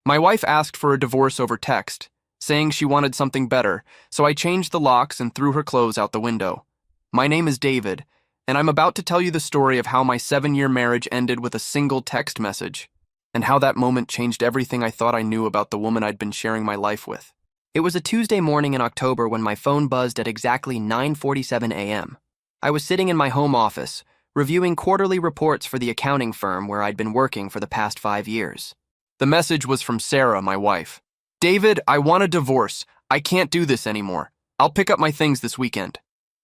My wife asked for a divorce over text, saying she wanted something better, so I changed the locks and threw her clothes out the window. My name is David, and I'm about to tell you the story of how my 7-year marriage ended with a single text message, and how that moment changed everything I thought I knew about the woman I'd been sharing my life with. It was a Tuesday morning in October when my phone buzzed at exactly 9:47 a.m. I was sitting in my home office, reviewing quarterly reports for the accounting firm where I'd been working for the past 5 years. The message was from Sarah, my wife. "David, I want a divorce. I can't do this anymore. I'll pick up my things this weekend."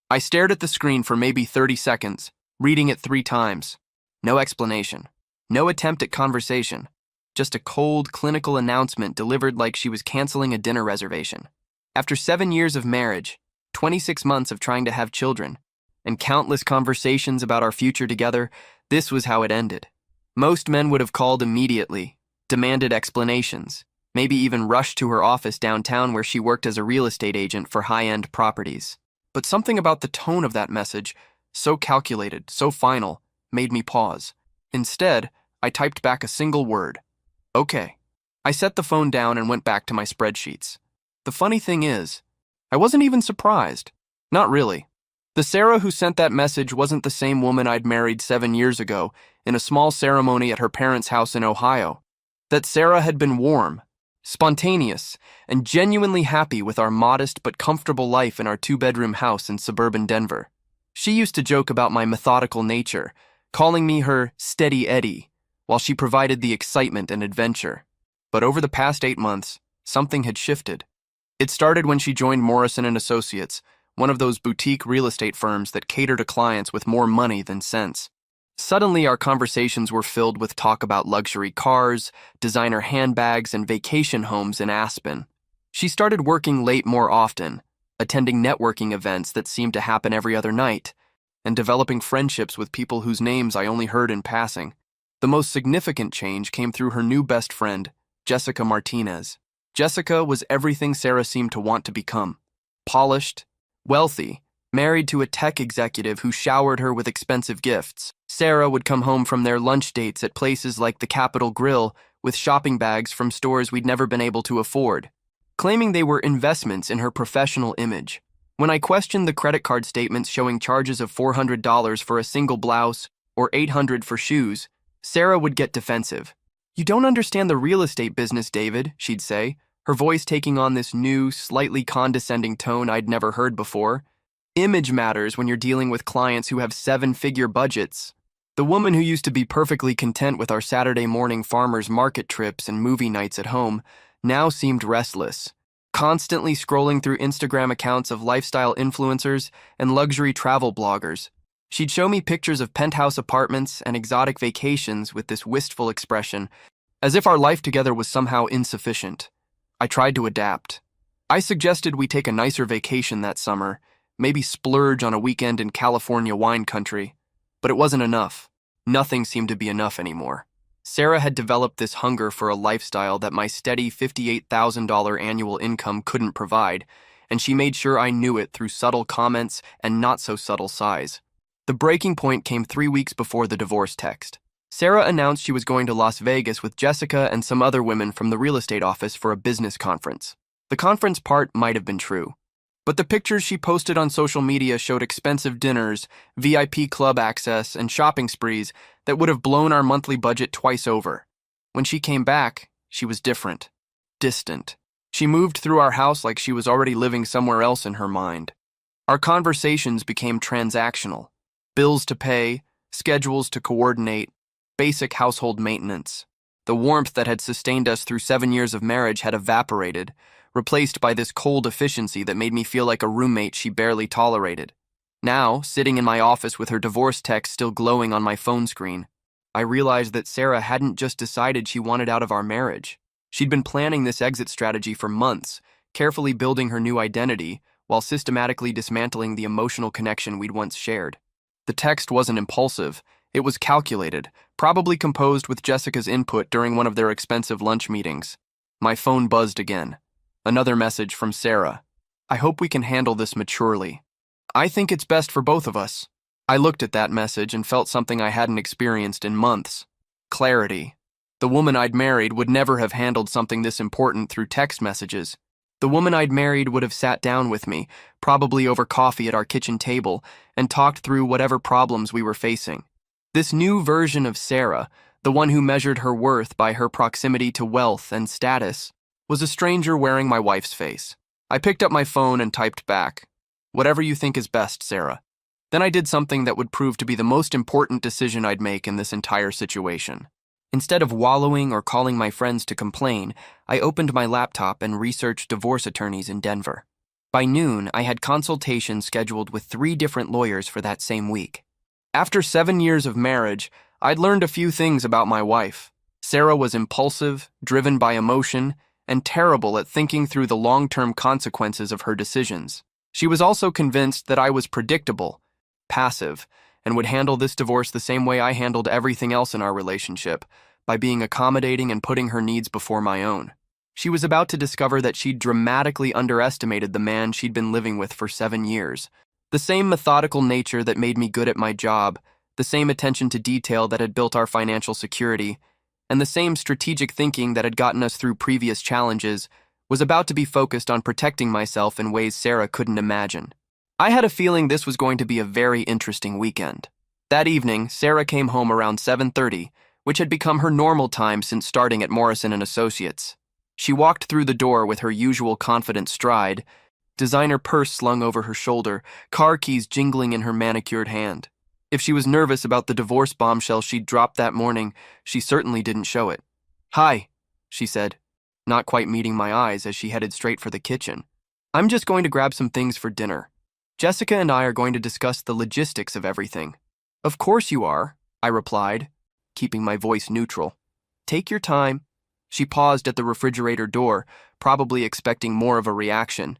I stared at the screen for maybe 30 seconds, reading it 3 times. No explanation. No attempt at conversation. Just a cold, clinical announcement delivered like she was canceling a dinner reservation. After 7 years of marriage, 26 months of trying to have children, and countless conversations about our future together, this was how it ended. Most men would have called immediately, demanded explanations, maybe even rushed to her office downtown where she worked as a real estate agent for high-end properties. But something about the tone of that message, so calculated, so final, made me pause. Instead, I typed back a single word. Okay. I set the phone down and went back to my spreadsheets. The funny thing is, I wasn't even surprised. Not really. The Sarah who sent that message wasn't the same woman I'd married 7 years ago in a small ceremony at her parents' house in Ohio. That Sarah had been warm, spontaneous, and genuinely happy with our modest but comfortable life in our 2-bedroom house in suburban Denver. She used to joke about my methodical nature, calling me her steady Eddie, while she provided the excitement and adventure. But over the past 8 months, something had shifted. It started when she joined Morrison & Associates, one of those boutique real estate firms that cater to clients with more money than sense. Suddenly, our conversations were filled with talk about luxury cars, designer handbags, and vacation homes in Aspen. She started working late more often, attending networking events that seemed to happen every other night, and developing friendships with people whose names I only heard in passing. The most significant change came through her new best friend, Jessica Martinez. Jessica was everything Sarah seemed to want to become. Polished, wealthy, married to a tech executive who showered her with expensive gifts. Sarah would come home from their lunch dates at places like the Capitol Grill with shopping bags from stores we'd never been able to afford, claiming they were investments in her professional image. When I questioned the credit card statements showing charges of $400 for a single blouse or $800 for shoes, Sarah would get defensive. "You don't understand the real estate business, David," she'd say, her voice taking on this new, slightly condescending tone I'd never heard before. "Image matters when you're dealing with clients who have 7-figure budgets." The woman who used to be perfectly content with our Saturday morning farmers market trips and movie nights at home now seemed restless, constantly scrolling through Instagram accounts of lifestyle influencers and luxury travel bloggers. She'd show me pictures of penthouse apartments and exotic vacations with this wistful expression, as if our life together was somehow insufficient. I tried to adapt. I suggested we take a nicer vacation that summer, maybe splurge on a weekend in California wine country. But it wasn't enough. Nothing seemed to be enough anymore. Sarah had developed this hunger for a lifestyle that my steady $58,000 annual income couldn't provide, and she made sure I knew it through subtle comments and not-so-subtle sighs. The breaking point came 3 weeks before the divorce text. Sarah announced she was going to Las Vegas with Jessica and some other women from the real estate office for a business conference. The conference part might have been true, but the pictures she posted on social media showed expensive dinners, VIP club access, and shopping sprees that would have blown our monthly budget twice over. When she came back, she was different, distant. She moved through our house like she was already living somewhere else in her mind. Our conversations became transactional. Bills to pay, schedules to coordinate, basic household maintenance. The warmth that had sustained us through 7 years of marriage had evaporated, replaced by this cold efficiency that made me feel like a roommate she barely tolerated. Now, sitting in my office with her divorce text still glowing on my phone screen, I realized that Sarah hadn't just decided she wanted out of our marriage. She'd been planning this exit strategy for months, carefully building her new identity while systematically dismantling the emotional connection we'd once shared. The text wasn't impulsive. It was calculated, probably composed with Jessica's input during one of their expensive lunch meetings. My phone buzzed again. Another message from Sarah. "I hope we can handle this maturely. I think it's best for both of us." I looked at that message and felt something I hadn't experienced in months. Clarity. The woman I'd married would never have handled something this important through text messages. The woman I'd married would have sat down with me, probably over coffee at our kitchen table, and talked through whatever problems we were facing. This new version of Sarah, the one who measured her worth by her proximity to wealth and status, was a stranger wearing my wife's face. I picked up my phone and typed back, "Whatever you think is best, Sarah." Then I did something that would prove to be the most important decision I'd make in this entire situation. Instead of wallowing or calling my friends to complain, I opened my laptop and researched divorce attorneys in Denver. By noon, I had consultations scheduled with 3 different lawyers for that same week. After 7 years of marriage, I'd learned a few things about my wife. Sarah was impulsive, driven by emotion, and terrible at thinking through the long-term consequences of her decisions. She was also convinced that I was predictable, passive, and would handle this divorce the same way I handled everything else in our relationship, by being accommodating and putting her needs before my own. She was about to discover that she'd dramatically underestimated the man she'd been living with for 7 years. The same methodical nature that made me good at my job, the same attention to detail that had built our financial security, and the same strategic thinking that had gotten us through previous challenges, was about to be focused on protecting myself in ways Sarah couldn't imagine. I had a feeling this was going to be a very interesting weekend. That evening, Sarah came home around 7:30, which had become her normal time since starting at Morrison & Associates. She walked through the door with her usual confident stride, designer purse slung over her shoulder, car keys jingling in her manicured hand. If she was nervous about the divorce bombshell she'd dropped that morning, she certainly didn't show it. "Hi," she said, not quite meeting my eyes as she headed straight for the kitchen. "I'm just going to grab some things for dinner. Jessica and I are going to discuss the logistics of everything." "Of course you are," I replied, keeping my voice neutral. "Take your time." She paused at the refrigerator door, probably expecting more of a reaction.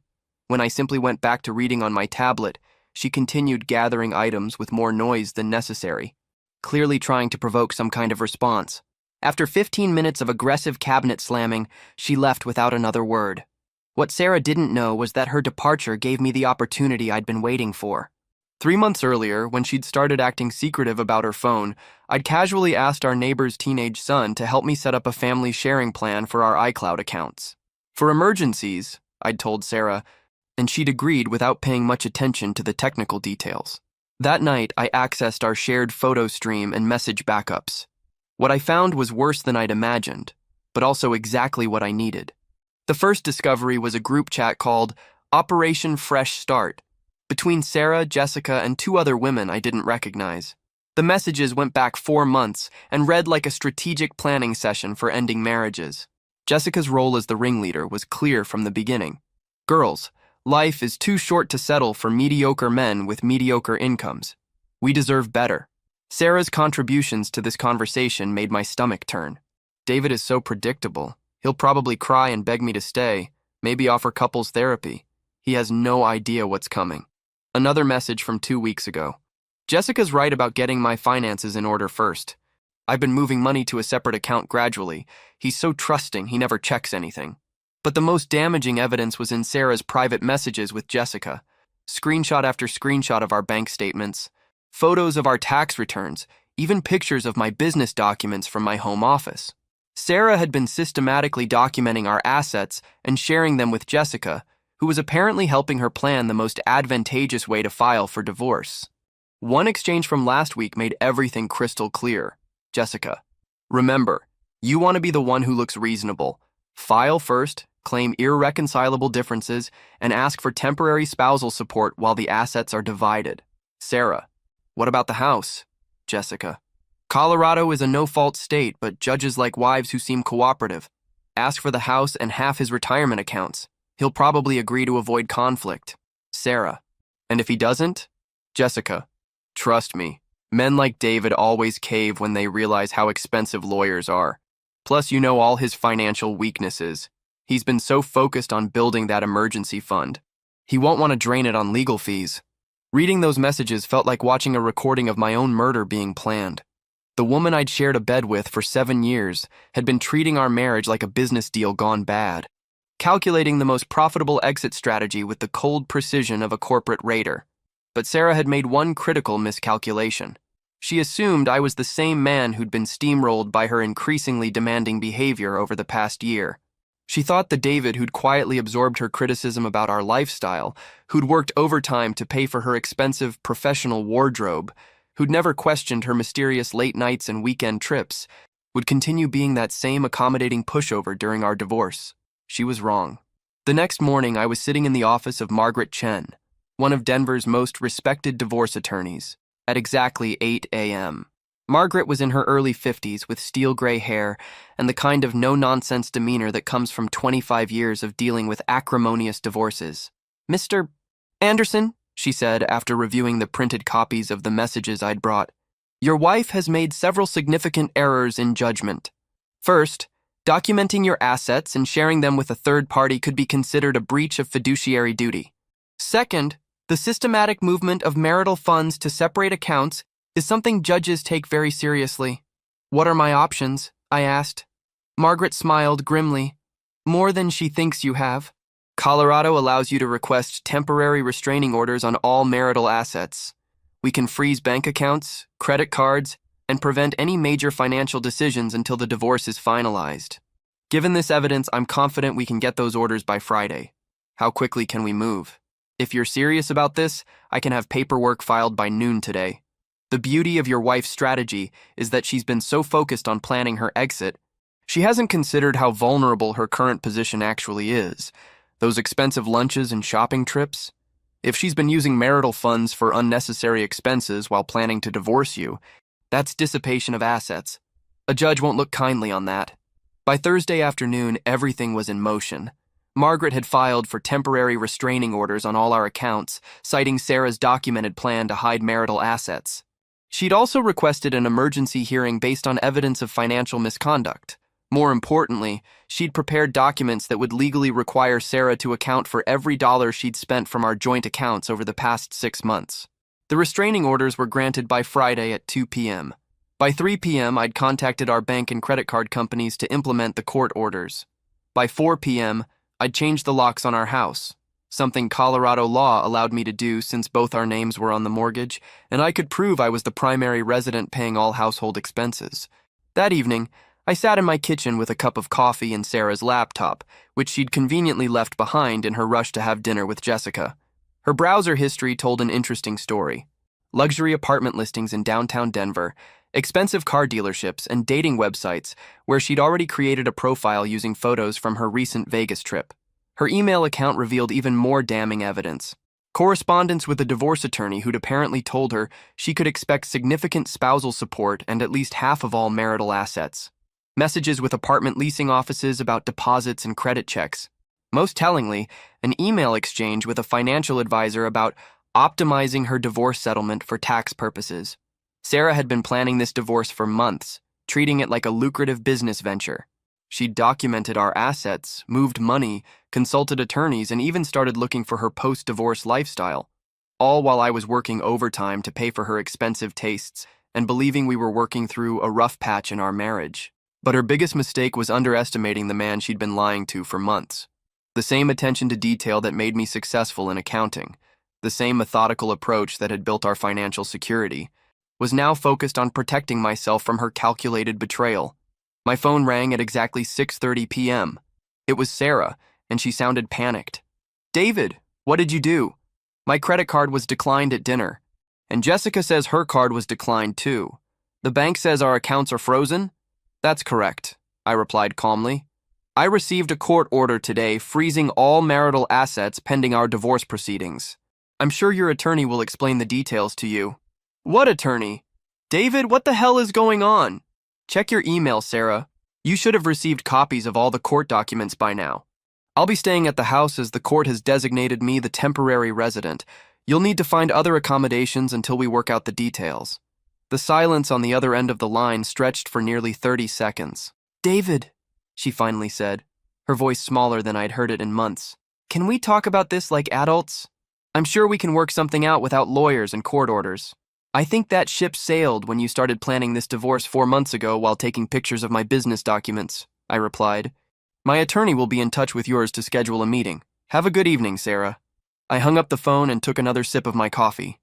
When I simply went back to reading on my tablet, she continued gathering items with more noise than necessary, clearly trying to provoke some kind of response. After 15 minutes of aggressive cabinet slamming, she left without another word. What Sarah didn't know was that her departure gave me the opportunity I'd been waiting for. 3 months earlier, when she'd started acting secretive about her phone, I'd casually asked our neighbor's teenage son to help me set up a family sharing plan for our iCloud accounts. For emergencies, I'd told Sarah, and she'd agreed without paying much attention to the technical details. That night, I accessed our shared photo stream and message backups. What I found was worse than I'd imagined, but also exactly what I needed. The first discovery was a group chat called Operation Fresh Start, between Sarah, Jessica, and 2 other women I didn't recognize. The messages went back 4 months and read like a strategic planning session for ending marriages. Jessica's role as the ringleader was clear from the beginning. "Girls, life is too short to settle for mediocre men with mediocre incomes. We deserve better." Sarah's contributions to this conversation made my stomach turn. "David is so predictable. He'll probably cry and beg me to stay, maybe offer couples therapy. He has no idea what's coming." Another message from 2 weeks ago. "Jessica's right about getting my finances in order first. I've been moving money to a separate account gradually. He's so trusting, he never checks anything." But the most damaging evidence was in Sarah's private messages with Jessica. Screenshot after screenshot of our bank statements, photos of our tax returns, even pictures of my business documents from my home office. Sarah had been systematically documenting our assets and sharing them with Jessica, who was apparently helping her plan the most advantageous way to file for divorce. One exchange from last week made everything crystal clear. Jessica: "Remember, you want to be the one who looks reasonable. File first, claim irreconcilable differences, and ask for temporary spousal support while the assets are divided." Sarah: "What about the house?" Jessica: "Colorado is a no-fault state, but judges like wives who seem cooperative. Ask for the house and half his retirement accounts. He'll probably agree to avoid conflict." Sarah: "And if he doesn't?" Jessica: "Trust me, men like David always cave when they realize how expensive lawyers are. Plus, you know all his financial weaknesses. He's been so focused on building that emergency fund. He won't want to drain it on legal fees." Reading those messages felt like watching a recording of my own murder being planned. The woman I'd shared a bed with for 7 years had been treating our marriage like a business deal gone bad, calculating the most profitable exit strategy with the cold precision of a corporate raider. But Sarah had made one critical miscalculation. She assumed I was the same man who'd been steamrolled by her increasingly demanding behavior over the past year. She thought the David who'd quietly absorbed her criticism about our lifestyle, who'd worked overtime to pay for her expensive professional wardrobe, who'd never questioned her mysterious late nights and weekend trips, would continue being that same accommodating pushover during our divorce. She was wrong. The next morning, I was sitting in the office of Margaret Chen, one of Denver's most respected divorce attorneys, at exactly 8 a.m. Margaret was in her early 50s with steel gray hair and the kind of no-nonsense demeanor that comes from 25 years of dealing with acrimonious divorces. "Mr. Anderson," she said after reviewing the printed copies of the messages I'd brought, "your wife has made several significant errors in judgment. First, documenting your assets and sharing them with a third party could be considered a breach of fiduciary duty. Second, the systematic movement of marital funds to separate accounts is something judges take very seriously." "What are my options?" I asked. Margaret smiled grimly. "More than she thinks you have. Colorado allows you to request temporary restraining orders on all marital assets. We can freeze bank accounts, credit cards, and prevent any major financial decisions until the divorce is finalized. Given this evidence, I'm confident we can get those orders by Friday. How quickly can we move? If you're serious about this, I can have paperwork filed by noon today. The beauty of your wife's strategy is that she's been so focused on planning her exit, she hasn't considered how vulnerable her current position actually is. Those expensive lunches and shopping trips. If she's been using marital funds for unnecessary expenses while planning to divorce you, that's dissipation of assets. A judge won't look kindly on that." By Thursday afternoon, everything was in motion. Margaret had filed for temporary restraining orders on all our accounts, citing Sarah's documented plan to hide marital assets. She'd also requested an emergency hearing based on evidence of financial misconduct. More importantly, she'd prepared documents that would legally require Sarah to account for every dollar she'd spent from our joint accounts over the past 6 months. The restraining orders were granted by Friday at 2 p.m. By 3 p.m., I'd contacted our bank and credit card companies to implement the court orders. By 4 p.m., I'd changed the locks on our house, something Colorado law allowed me to do since both our names were on the mortgage, and I could prove I was the primary resident paying all household expenses. That evening, I sat in my kitchen with a cup of coffee and Sarah's laptop, which she'd conveniently left behind in her rush to have dinner with Jessica. Her browser history told an interesting story. Luxury apartment listings in downtown Denver, expensive car dealerships, and dating websites where she'd already created a profile using photos from her recent Vegas trip. Her email account revealed even more damning evidence. Correspondence with a divorce attorney who'd apparently told her she could expect significant spousal support and at least half of all marital assets. Messages with apartment leasing offices about deposits and credit checks. Most tellingly, an email exchange with a financial advisor about optimizing her divorce settlement for tax purposes. Sarah had been planning this divorce for months, treating it like a lucrative business venture. She'd documented our assets, moved money, consulted attorneys, and even started looking for her post-divorce lifestyle, all while I was working overtime to pay for her expensive tastes and believing we were working through a rough patch in our marriage. But her biggest mistake was underestimating the man she'd been lying to for months. The same attention to detail that made me successful in accounting, the same methodical approach that had built our financial security, was now focused on protecting myself from her calculated betrayal. My phone rang at exactly 6:30 p.m. It was Sarah, and she sounded panicked. "David, what did you do? My credit card was declined at dinner. And Jessica says her card was declined too. The bank says our accounts are frozen?" "That's correct," I replied calmly. "I received a court order today freezing all marital assets pending our divorce proceedings. I'm sure your attorney will explain the details to you." "What attorney? David, what the hell is going on?" "Check your email, Sarah. You should have received copies of all the court documents by now. I'll be staying at the house as the court has designated me the temporary resident. You'll need to find other accommodations until we work out the details." The silence on the other end of the line stretched for nearly 30 seconds. "David," she finally said, her voice smaller than I'd heard it in months. "Can we talk about this like adults? I'm sure we can work something out without lawyers and court orders. I think that ship sailed when you started planning this divorce 4 months ago while taking pictures of my business documents," I replied. "My attorney will be in touch with yours to schedule a meeting. Have a good evening, Sarah." I hung up the phone and took another sip of my coffee.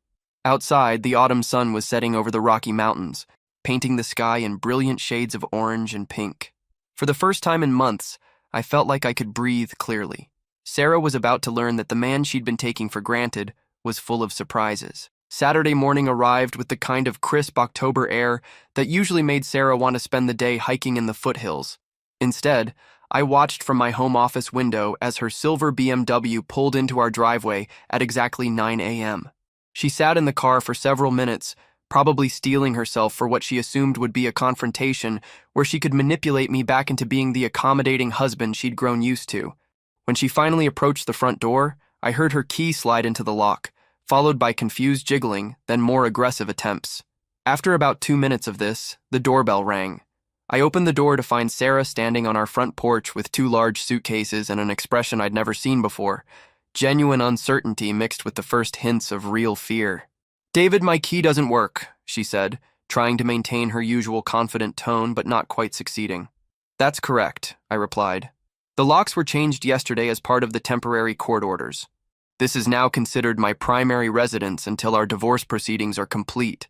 Outside, the autumn sun was setting over the Rocky Mountains, painting the sky in brilliant shades of orange and pink. For the first time in months, I felt like I could breathe clearly. Sarah was about to learn that the man she'd been taking for granted was full of surprises. Saturday morning arrived with the kind of crisp October air that usually made Sarah want to spend the day hiking in the foothills. Instead, I watched from my home office window as her silver BMW pulled into our driveway at exactly 9 a.m. She sat in the car for several minutes, probably steeling herself for what she assumed would be a confrontation where she could manipulate me back into being the accommodating husband she'd grown used to. When she finally approached the front door, I heard her key slide into the lock, followed by confused jiggling, then more aggressive attempts. After about 2 minutes of this, the doorbell rang. I opened the door to find Sarah standing on our front porch with 2 large suitcases and an expression I'd never seen before, genuine uncertainty mixed with the first hints of real fear. "David, my key doesn't work," she said, trying to maintain her usual confident tone but not quite succeeding. "That's correct," I replied. "The locks were changed yesterday as part of the temporary court orders. This is now considered my primary residence until our divorce proceedings are complete."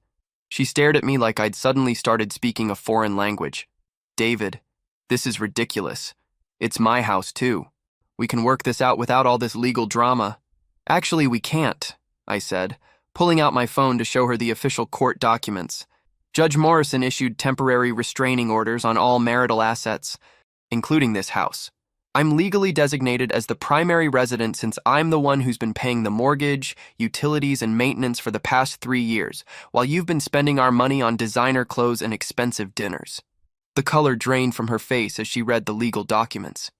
She stared at me like I'd suddenly started speaking a foreign language. "David, this is ridiculous. It's my house, too. We can work this out without all this legal drama." "Actually, we can't," I said, pulling out my phone to show her the official court documents. "Judge Morrison issued temporary restraining orders on all marital assets, including this house. I'm legally designated as the primary resident since I'm the one who's been paying the mortgage, utilities, and maintenance for the past 3 years, while you've been spending our money on designer clothes and expensive dinners." The color drained from her face as she read the legal documents.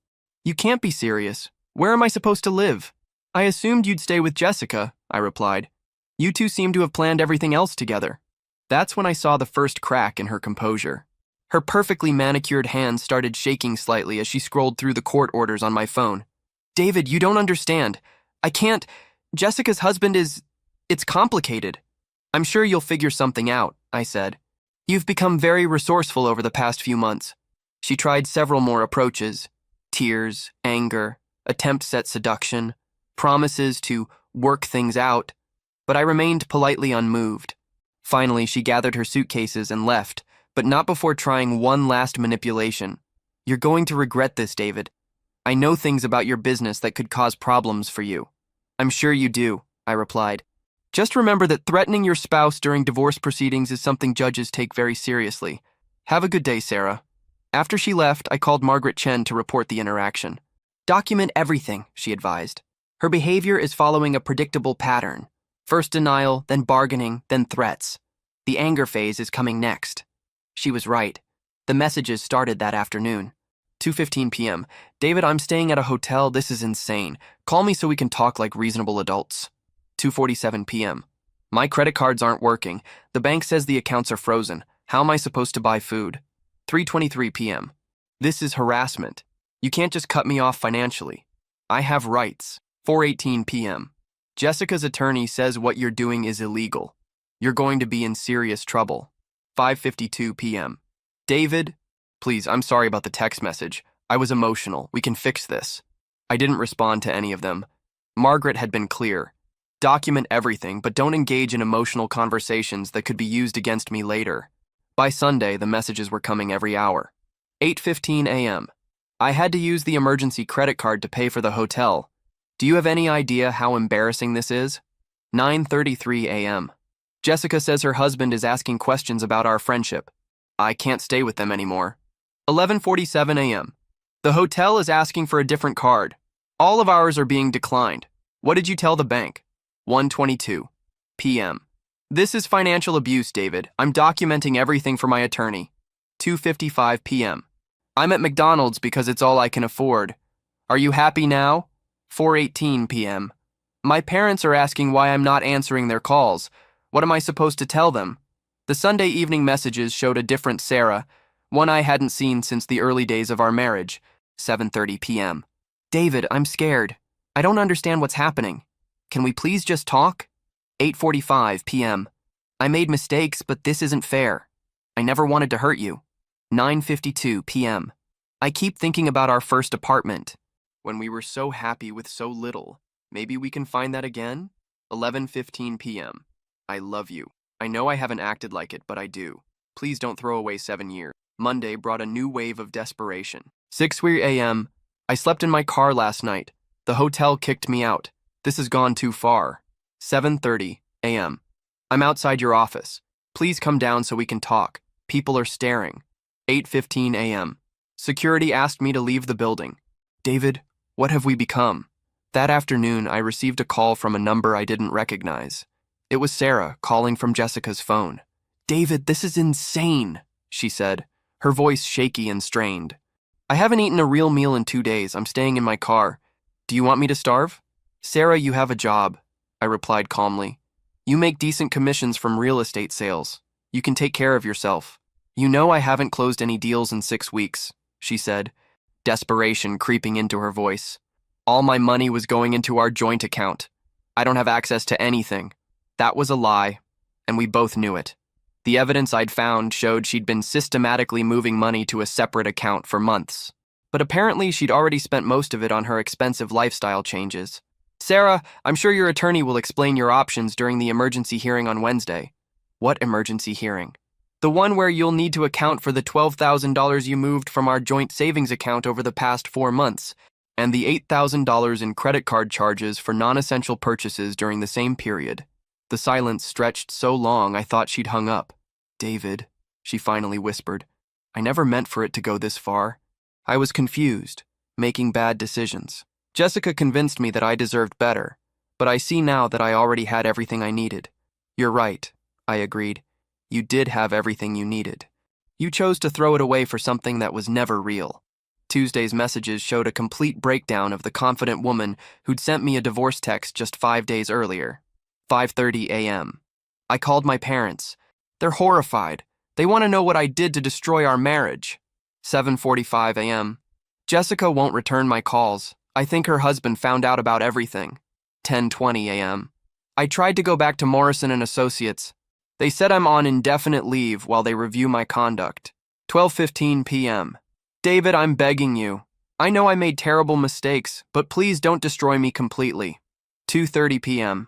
"You can't be serious. Where am I supposed to live?" "I assumed you'd stay with Jessica," I replied. "You two seem to have planned everything else together." That's when I saw the first crack in her composure. Her perfectly manicured hands started shaking slightly as she scrolled through the court orders on my phone. "David, you don't understand. I can't. Jessica's husband is... It's complicated." "I'm sure you'll figure something out," I said. "You've become very resourceful over the past few months." She tried several more approaches. Tears, anger, attempts at seduction, promises to work things out, but I remained politely unmoved. Finally, she gathered her suitcases and left, but not before trying one last manipulation. "You're going to regret this, David. I know things about your business that could cause problems for you." "I'm sure you do," I replied. "Just remember that threatening your spouse during divorce proceedings is something judges take very seriously. Have a good day, Sarah." After she left, I called Margaret Chen to report the interaction. "Document everything," she advised. "Her behavior is following a predictable pattern. First denial, then bargaining, then threats. The anger phase is coming next." She was right. The messages started that afternoon. 2:15 p.m. "David, I'm staying at a hotel. This is insane. Call me so we can talk like reasonable adults." 2:47 p.m. "My credit cards aren't working. The bank says the accounts are frozen. How am I supposed to buy food?" 3:23 p.m. "This is harassment. You can't just cut me off financially. I have rights." 4:18 p.m. "Jessica's attorney says what you're doing is illegal. You're going to be in serious trouble." 5:52 p.m. "David, please, I'm sorry about the text message. I was emotional. We can fix this." I didn't respond to any of them. Margaret had been clear. Document everything, but don't engage in emotional conversations that could be used against me later. By Sunday, the messages were coming every hour. 8:15 a.m. "I had to use the emergency credit card to pay for the hotel. Do you have any idea how embarrassing this is?" 9:33 a.m. "Jessica says her husband is asking questions about our friendship. I can't stay with them anymore." 11:47 a.m. "The hotel is asking for a different card. All of ours are being declined. What did you tell the bank?" 1:22 p.m. "This is financial abuse, David. I'm documenting everything for my attorney." 2:55 p.m. "I'm at McDonald's because it's all I can afford. Are you happy now?" 4:18 p.m. "My parents are asking why I'm not answering their calls. What am I supposed to tell them?" The Sunday evening messages showed a different Sarah, one I hadn't seen since the early days of our marriage. 7:30 p.m. "David, I'm scared. I don't understand what's happening. Can we please just talk?" 8:45 p.m. "I made mistakes, but this isn't fair. I never wanted to hurt you." 9:52 p.m. "I keep thinking about our first apartment. When we were so happy with so little. Maybe we can find that again?" 11:15 p.m. I love you. I know I haven't acted like it, but I do. Please don't throw away 7 years. Monday brought a new wave of desperation. 6:00 a.m. I slept in my car last night. The hotel kicked me out. This has gone too far. 7:30 a.m. I'm outside your office. Please come down so we can talk. People are staring. 8:15 a.m. Security asked me to leave the building. David, what have we become? That afternoon, I received a call from a number I didn't recognize. It was Sarah calling from Jessica's phone. David, this is insane, she said, her voice shaky and strained. I haven't eaten a real meal in 2 days. I'm staying in my car. Do you want me to starve? Sarah, you have a job, I replied calmly. You make decent commissions from real estate sales. You can take care of yourself. You know I haven't closed any deals in 6 weeks, she said, desperation creeping into her voice. All my money was going into our joint account. I don't have access to anything. That was a lie, and we both knew it. The evidence I'd found showed she'd been systematically moving money to a separate account for months. But apparently she'd already spent most of it on her expensive lifestyle changes. Sarah, I'm sure your attorney will explain your options during the emergency hearing on Wednesday. What emergency hearing? The one where you'll need to account for the $12,000 you moved from our joint savings account over the past 4 months, and the $8,000 in credit card charges for non-essential purchases during the same period. The silence stretched so long I thought she'd hung up. David, she finally whispered, I never meant for it to go this far. I was confused, making bad decisions. Jessica convinced me that I deserved better, but I see now that I already had everything I needed. You're right, I agreed. You did have everything you needed. You chose to throw it away for something that was never real. Tuesday's messages showed a complete breakdown of the confident woman who'd sent me a divorce text just 5 days earlier. 5:30 a.m. I called my parents. They're horrified. They want to know what I did to destroy our marriage. 7:45 a.m. Jessica won't return my calls. I think her husband found out about everything. 10:20 a.m. I tried to go back to Morrison & Associates. They said I'm on indefinite leave while they review my conduct. 12:15 p.m. David, I'm begging you. I know I made terrible mistakes, but please don't destroy me completely. 2:30 p.m.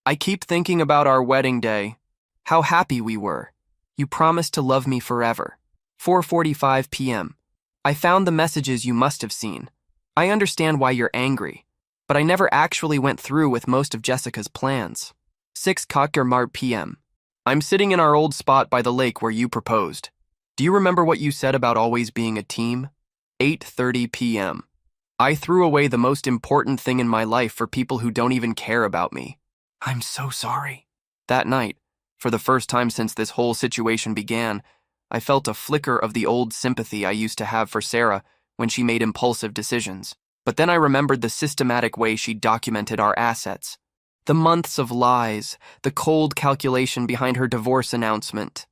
I keep thinking about our wedding day. How happy we were. You promised to love me forever. 4:45 p.m. I found the messages you must have seen. I understand why you're angry, but I never actually went through with most of Jessica's plans. 6:00 p.m. I'm sitting in our old spot by the lake where you proposed. Do you remember what you said about always being a team? 8:30 p.m. I threw away the most important thing in my life for people who don't even care about me. I'm so sorry. That night, for the first time since this whole situation began, I felt a flicker of the old sympathy I used to have for Sarah when she made impulsive decisions. But then I remembered the systematic way she documented our assets. The months of lies, the cold calculation behind her divorce announcement.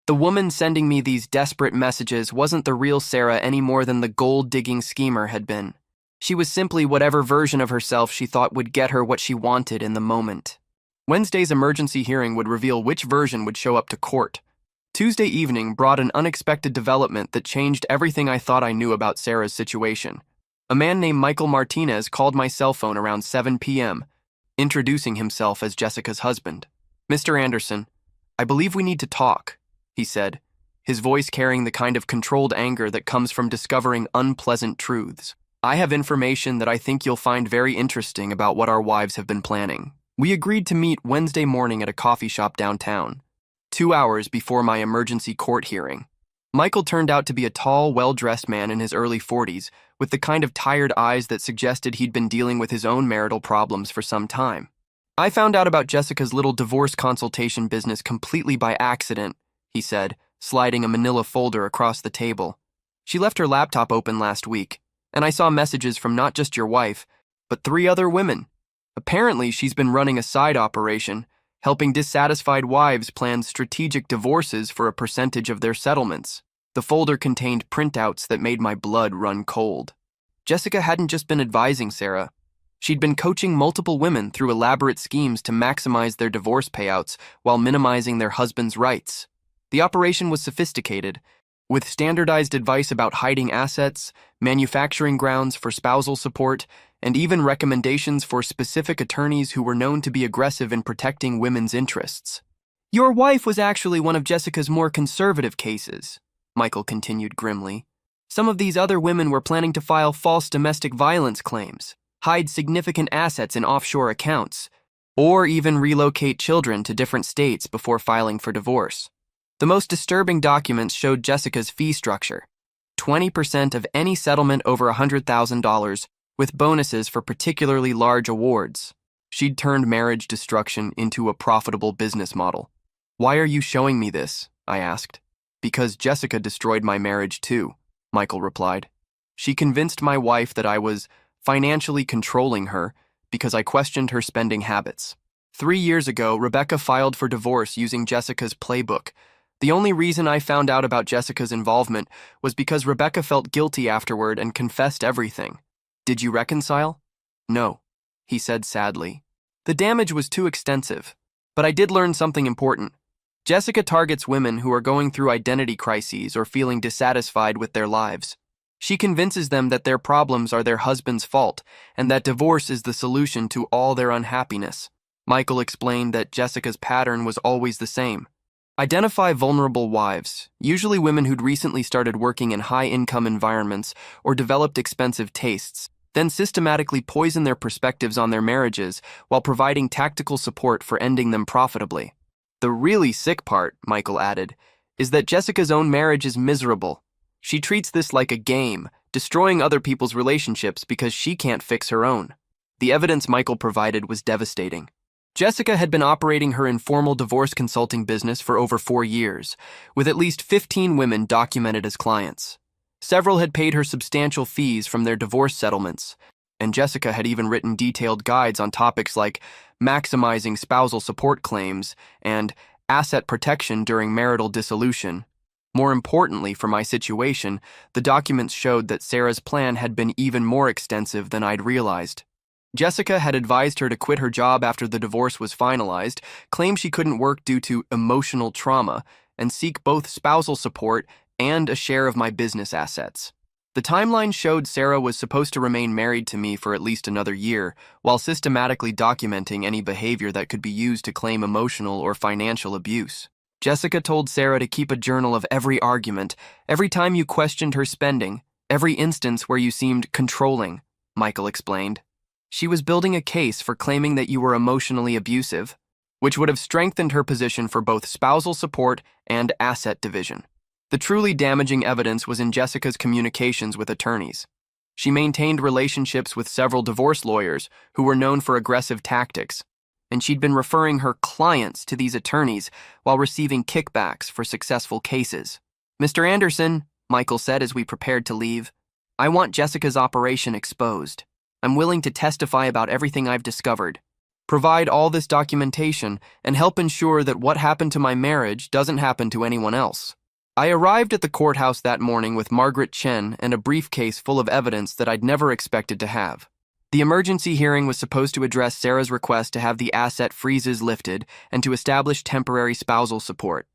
The woman sending me these desperate messages wasn't the real Sarah any more than the gold-digging schemer had been. She was simply whatever version of herself she thought would get her what she wanted in the moment. Wednesday's emergency hearing would reveal which version would show up to court. Tuesday evening brought an unexpected development that changed everything I thought I knew about Sarah's situation. A man named Michael Martinez called my cell phone around 7 p.m., introducing himself as Jessica's husband. Mr. Anderson, I believe we need to talk, he said, his voice carrying the kind of controlled anger that comes from discovering unpleasant truths. I have information that I think you'll find very interesting about what our wives have been planning. We agreed to meet Wednesday morning at a coffee shop downtown, 2 hours before my emergency court hearing. Michael turned out to be a tall, well-dressed man in his early 40s, with the kind of tired eyes that suggested he'd been dealing with his own marital problems for some time. I found out about Jessica's little divorce consultation business completely by accident, he said, sliding a manila folder across the table. She left her laptop open last week, and I saw messages from not just your wife, but 3 other women. Apparently, she's been running a side operation, helping dissatisfied wives plan strategic divorces for a percentage of their settlements. The folder contained printouts that made my blood run cold. Jessica hadn't just been advising Sarah. She'd been coaching multiple women through elaborate schemes to maximize their divorce payouts while minimizing their husbands' rights. The operation was sophisticated, with standardized advice about hiding assets, manufacturing grounds for spousal support, and even recommendations for specific attorneys who were known to be aggressive in protecting women's interests. Your wife was actually one of Jessica's more conservative cases, Michael continued grimly. Some of these other women were planning to file false domestic violence claims, hide significant assets in offshore accounts, or even relocate children to different states before filing for divorce. The most disturbing documents showed Jessica's fee structure: 20% of any settlement over $100,000, with bonuses for particularly large awards. She'd turned marriage destruction into a profitable business model. Why are you showing me this? I asked. Because Jessica destroyed my marriage too, Michael replied. She convinced my wife that I was financially controlling her because I questioned her spending habits. 3 years ago, Rebecca filed for divorce using Jessica's playbook. The only reason I found out about Jessica's involvement was because Rebecca felt guilty afterward and confessed everything. Did you reconcile? No, he said sadly. The damage was too extensive, but I did learn something important. Jessica targets women who are going through identity crises or feeling dissatisfied with their lives. She convinces them that their problems are their husband's fault and that divorce is the solution to all their unhappiness. Michael explained that Jessica's pattern was always the same. Identify vulnerable wives, usually women who'd recently started working in high-income environments or developed expensive tastes, then systematically poison their perspectives on their marriages while providing tactical support for ending them profitably. The really sick part, Michael added, is that Jessica's own marriage is miserable. She treats this like a game, destroying other people's relationships because she can't fix her own. The evidence Michael provided was devastating. Jessica had been operating her informal divorce consulting business for over 4 years, with at least 15 women documented as clients. Several had paid her substantial fees from their divorce settlements, and Jessica had even written detailed guides on topics like maximizing spousal support claims and asset protection during marital dissolution. More importantly for my situation, the documents showed that Sarah's plan had been even more extensive than I'd realized. Jessica had advised her to quit her job after the divorce was finalized, claimed she couldn't work due to emotional trauma, and seek both spousal support and a share of my business assets. The timeline showed Sarah was supposed to remain married to me for at least another year, while systematically documenting any behavior that could be used to claim emotional or financial abuse. Jessica told Sarah to keep a journal of every argument, every time you questioned her spending, every instance where you seemed controlling, Michael explained. She was building a case for claiming that you were emotionally abusive, which would have strengthened her position for both spousal support and asset division. The truly damaging evidence was in Jessica's communications with attorneys. She maintained relationships with several divorce lawyers who were known for aggressive tactics, and she'd been referring her clients to these attorneys while receiving kickbacks for successful cases. "Mr. Anderson," Michael said as we prepared to leave, "I want Jessica's operation exposed. I'm willing to testify about everything I've discovered. Provide all this documentation and help ensure that what happened to my marriage doesn't happen to anyone else." I arrived at the courthouse that morning with Margaret Chen and a briefcase full of evidence that I'd never expected to have. The emergency hearing was supposed to address Sarah's request to have the asset freezes lifted and to establish temporary spousal support.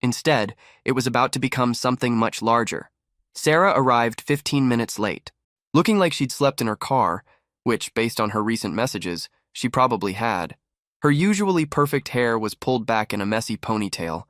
Instead, it was about to become something much larger. Sarah arrived 15 minutes late, looking like she'd slept in her car, which, based on her recent messages, she probably had. Her usually perfect hair was pulled back in a messy ponytail.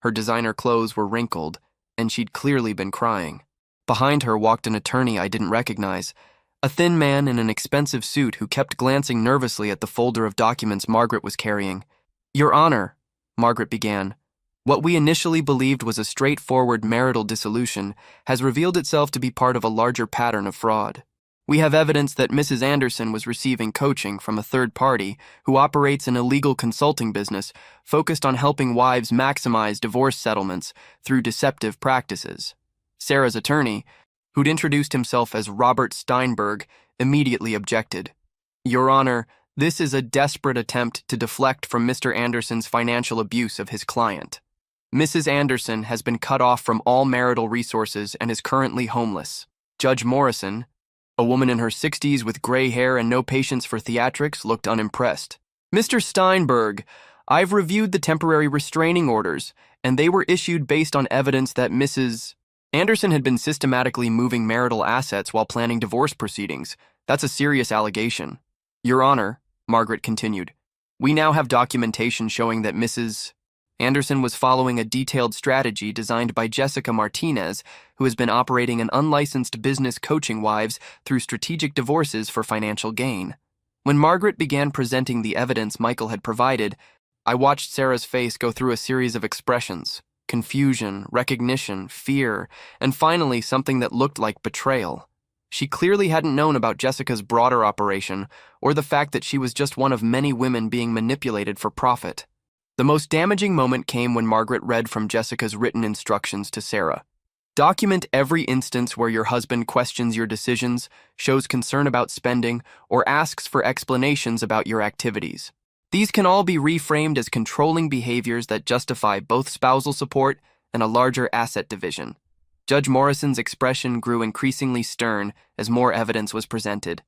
Her designer clothes were wrinkled, and she'd clearly been crying. Behind her walked an attorney I didn't recognize, a thin man in an expensive suit who kept glancing nervously at the folder of documents Margaret was carrying. "Your Honor," Margaret began, "what we initially believed was a straightforward marital dissolution has revealed itself to be part of a larger pattern of fraud. We have evidence that Mrs. Anderson was receiving coaching from a third party who operates an illegal consulting business focused on helping wives maximize divorce settlements through deceptive practices." Sarah's attorney, who'd introduced himself as Robert Steinberg, immediately objected. "Your Honor, this is a desperate attempt to deflect from Mr. Anderson's financial abuse of his client. Mrs. Anderson has been cut off from all marital resources and is currently homeless." Judge Morrison, a woman in her 60s with gray hair and no patience for theatrics, looked unimpressed. "Mr. Steinberg, I've reviewed the temporary restraining orders, and they were issued based on evidence that Mrs. Anderson had been systematically moving marital assets while planning divorce proceedings. That's a serious allegation. Your Honor," Margaret continued, "we now have documentation showing that Mrs. Anderson was following a detailed strategy designed by Jessica Martinez, who has been operating an unlicensed business coaching wives through strategic divorces for financial gain. When Margaret began presenting the evidence Michael had provided, I watched Sarah's face go through a series of expressions: confusion, recognition, fear, and finally something that looked like betrayal. She clearly hadn't known about Jessica's broader operation or the fact that she was just one of many women being manipulated for profit. The most damaging moment came when Margaret read from Jessica's written instructions to Sarah. Document every instance where your husband questions your decisions, shows concern about spending, or asks for explanations about your activities. These can all be reframed as controlling behaviors that justify both spousal support and a larger asset division. Judge Morrison's expression grew increasingly stern as more evidence was presented.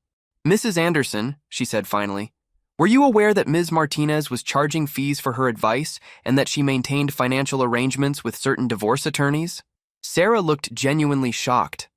"Mrs. Anderson," she said finally, "were you aware that Ms. Martinez was charging fees for her advice and that she maintained financial arrangements with certain divorce attorneys?" Sarah looked genuinely shocked.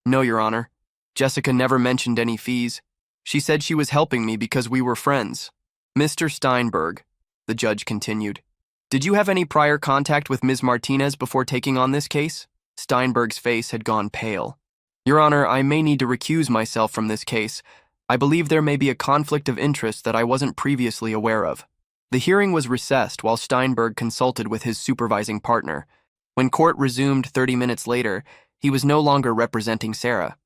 "No, Your Honor. Jessica never mentioned any fees. She said she was helping me because we were friends." "Mr. Steinberg," the judge continued, "did you have any prior contact with Ms. Martinez before taking on this case?" Steinberg's face had gone pale. "Your Honor, I may need to recuse myself from this case. I believe there may be a conflict of interest that I wasn't previously aware of." The hearing was recessed while Steinberg consulted with his supervising partner. When court resumed 30 minutes later, he was no longer representing Sarah.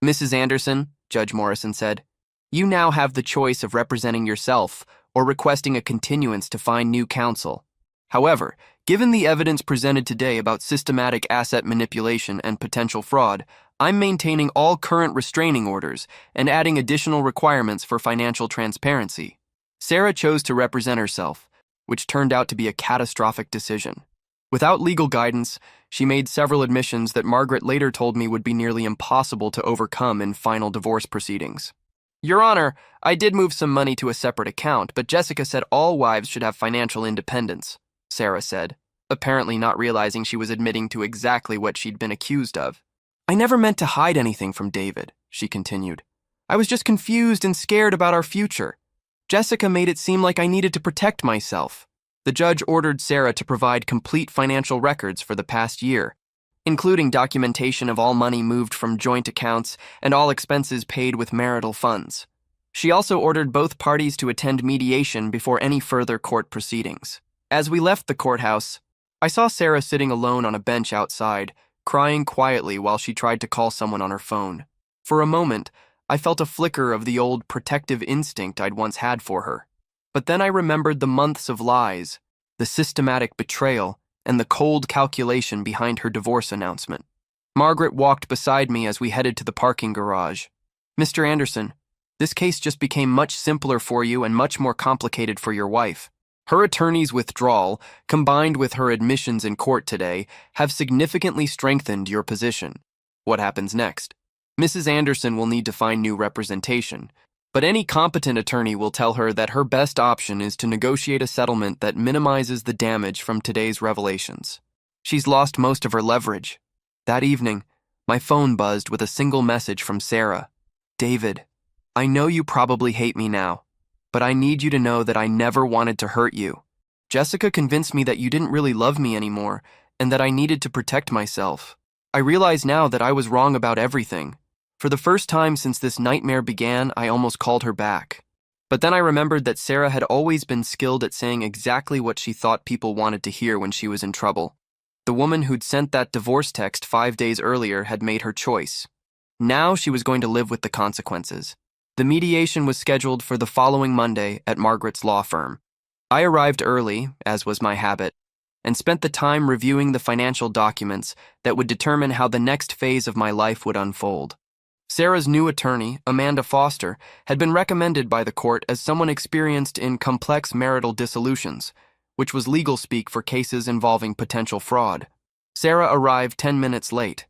"Mrs. Anderson," Judge Morrison said, "you now have the choice of representing yourself or requesting a continuance to find new counsel. However, given the evidence presented today about systematic asset manipulation and potential fraud, I'm maintaining all current restraining orders and adding additional requirements for financial transparency." Sarah chose to represent herself, which turned out to be a catastrophic decision. Without legal guidance, she made several admissions that Margaret later told me would be nearly impossible to overcome in final divorce proceedings. "Your Honor, I did move some money to a separate account, but Jessica said all wives should have financial independence," Sarah said, apparently not realizing she was admitting to exactly what she'd been accused of. "I never meant to hide anything from David," she continued. "I was just confused and scared about our future. Jessica made it seem like I needed to protect myself." The judge ordered Sarah to provide complete financial records for the past year, including documentation of all money moved from joint accounts and all expenses paid with marital funds. She also ordered both parties to attend mediation before any further court proceedings. As we left the courthouse, I saw Sarah sitting alone on a bench outside, crying quietly while she tried to call someone on her phone. For a moment, I felt a flicker of the old protective instinct I'd once had for her. But then I remembered the months of lies, the systematic betrayal, and the cold calculation behind her divorce announcement. Margaret walked beside me as we headed to the parking garage. "Mr. Anderson, this case just became much simpler for you and much more complicated for your wife. Her attorney's withdrawal, combined with her admissions in court today, have significantly strengthened your position. What happens next? Mrs. Anderson will need to find new representation, but any competent attorney will tell her that her best option is to negotiate a settlement that minimizes the damage from today's revelations. She's lost most of her leverage." That evening, my phone buzzed with a single message from Sarah. "David, I know you probably hate me now, but I need you to know that I never wanted to hurt you. Jessica convinced me that you didn't really love me anymore and that I needed to protect myself. I realize now that I was wrong about everything. For the first time since this nightmare began, I almost called her back. But then I remembered that Sarah had always been skilled at saying exactly what she thought people wanted to hear when she was in trouble. The woman who'd sent that divorce text 5 days earlier had made her choice. Now she was going to live with the consequences. The mediation was scheduled for the following Monday at Margaret's law firm. I arrived early, as was my habit, and spent the time reviewing the financial documents that would determine how the next phase of my life would unfold. Sarah's new attorney, Amanda Foster, had been recommended by the court as someone experienced in complex marital dissolutions, which was legal speak for cases involving potential fraud. Sarah arrived 10 minutes late,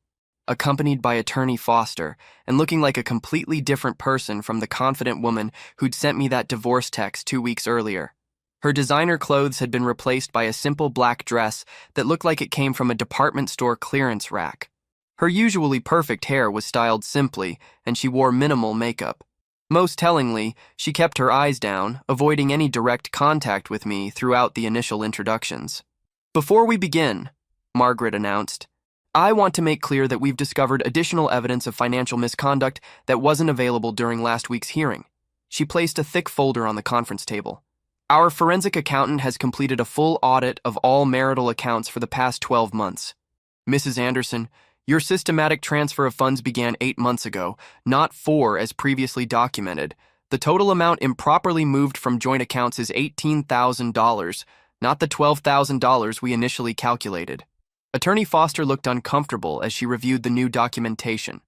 accompanied by attorney Foster, and looking like a completely different person from the confident woman who'd sent me that divorce text 2 weeks earlier. Her designer clothes had been replaced by a simple black dress that looked like it came from a department store clearance rack. Her usually perfect hair was styled simply, and she wore minimal makeup. Most tellingly, she kept her eyes down, avoiding any direct contact with me throughout the initial introductions. Before we begin, Margaret announced, I want to make clear that we've discovered additional evidence of financial misconduct that wasn't available during last week's hearing. She placed a thick folder on the conference table. Our forensic accountant has completed a full audit of all marital accounts for the past 12 months. Mrs. Anderson, your systematic transfer of funds began 8 months ago, not 4 as previously documented. The total amount improperly moved from joint accounts is $18,000, not the $12,000 we initially calculated. Attorney Foster looked uncomfortable as she reviewed the new documentation.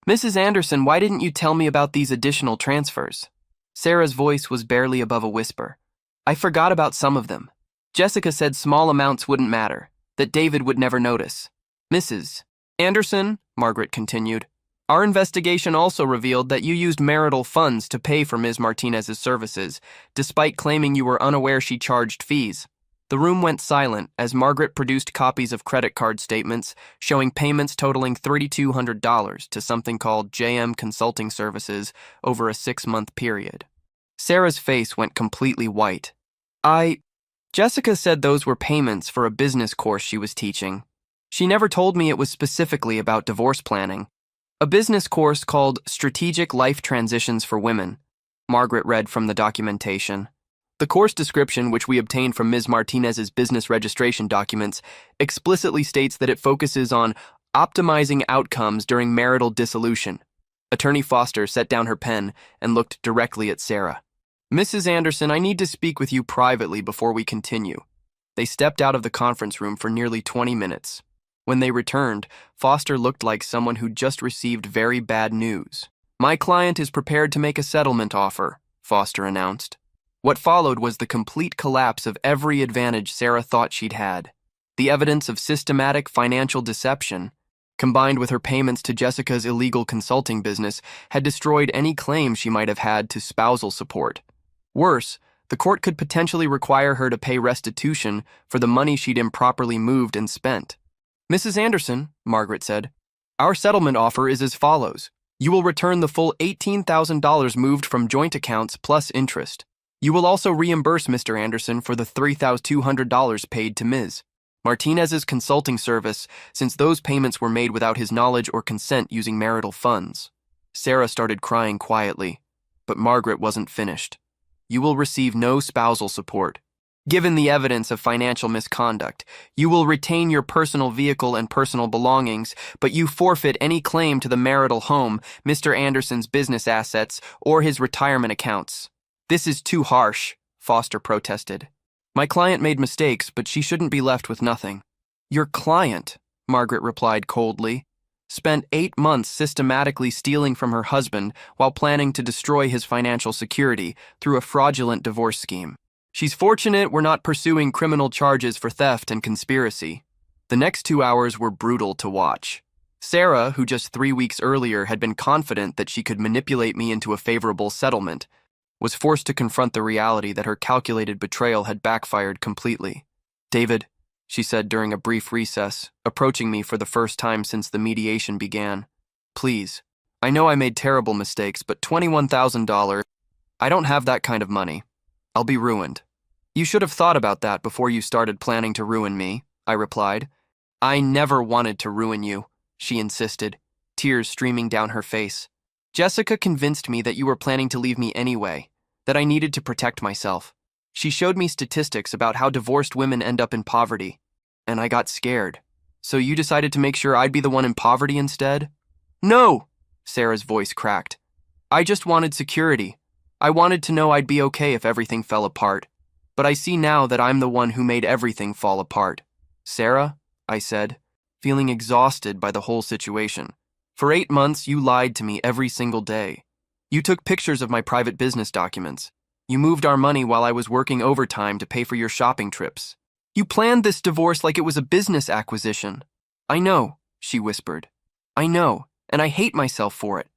Mrs. Anderson, why didn't you tell me about these additional transfers? Sarah's voice was barely above a whisper. I forgot about some of them. Jessica said small amounts wouldn't matter, that David would never notice. Mrs. Anderson, Margaret continued, our investigation also revealed that you used marital funds to pay for Ms. Martinez's services, despite claiming you were unaware she charged fees. The room went silent as Margaret produced copies of credit card statements showing payments totaling $3,200 to something called JM Consulting Services over a 6-month period. Sarah's face went completely white. Jessica said those were payments for a business course she was teaching. She never told me it was specifically about divorce planning. A business course called Strategic Life Transitions for Women, Margaret read from the documentation. The course description, which we obtained from Ms. Martinez's business registration documents, explicitly states that it focuses on optimizing outcomes during marital dissolution. Attorney Foster set down her pen and looked directly at Sarah. Mrs. Anderson, I need to speak with you privately before we continue. They stepped out of the conference room for nearly 20 minutes. When they returned, Foster looked like someone who'd just received very bad news. My client is prepared to make a settlement offer, Foster announced. What followed was the complete collapse of every advantage Sarah thought she'd had. The evidence of systematic financial deception, combined with her payments to Jessica's illegal consulting business, had destroyed any claim she might have had to spousal support. Worse, the court could potentially require her to pay restitution for the money she'd improperly moved and spent. Mrs. Anderson, Margaret said, our settlement offer is as follows. You will return the full $18,000 moved from joint accounts plus interest. You will also reimburse Mr. Anderson for the $3,200 paid to Ms. Martinez's consulting service, since those payments were made without his knowledge or consent using marital funds. Sarah started crying quietly, but Margaret wasn't finished. You will receive no spousal support. Given the evidence of financial misconduct, you will retain your personal vehicle and personal belongings, but you forfeit any claim to the marital home, Mr. Anderson's business assets, or his retirement accounts. This is too harsh, Foster protested. My client made mistakes, but she shouldn't be left with nothing. Your client, Margaret replied coldly, spent 8 months systematically stealing from her husband while planning to destroy his financial security through a fraudulent divorce scheme. She's fortunate we're not pursuing criminal charges for theft and conspiracy. The next 2 hours were brutal to watch. Sarah, who just 3 weeks earlier had been confident that she could manipulate me into a favorable settlement, was forced to confront the reality that her calculated betrayal had backfired completely. David, she said during a brief recess, approaching me for the first time since the mediation began. Please, I know I made terrible mistakes, but $21,000, I don't have that kind of money. I'll be ruined. You should have thought about that before you started planning to ruin me, I replied. I never wanted to ruin you, she insisted, tears streaming down her face. Jessica convinced me that you were planning to leave me anyway, that I needed to protect myself. She showed me statistics about how divorced women end up in poverty, and I got scared. So you decided to make sure I'd be the one in poverty instead? No, Sarah's voice cracked. I just wanted security. I wanted to know I'd be okay if everything fell apart. But I see now that I'm the one who made everything fall apart. Sarah, I said, feeling exhausted by the whole situation. For 8 months, you lied to me every single day. You took pictures of my private business documents. You moved our money while I was working overtime to pay for your shopping trips. You planned this divorce like it was a business acquisition. I know, she whispered. I know, and I hate myself for it.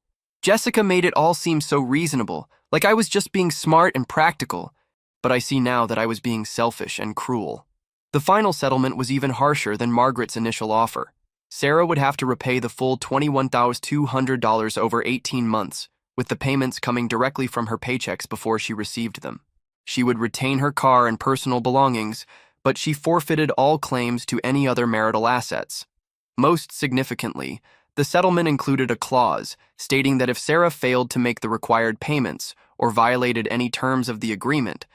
Jessica made it all seem so reasonable, like I was just being smart and practical, but I see now that I was being selfish and cruel. The final settlement was even harsher than Margaret's initial offer. Sarah would have to repay the full $21,200 over 18 months, with the payments coming directly from her paychecks before she received them. She would retain her car and personal belongings, but she forfeited all claims to any other marital assets. Most significantly, the settlement included a clause stating that if Sarah failed to make the required payments or violated any terms of the agreement,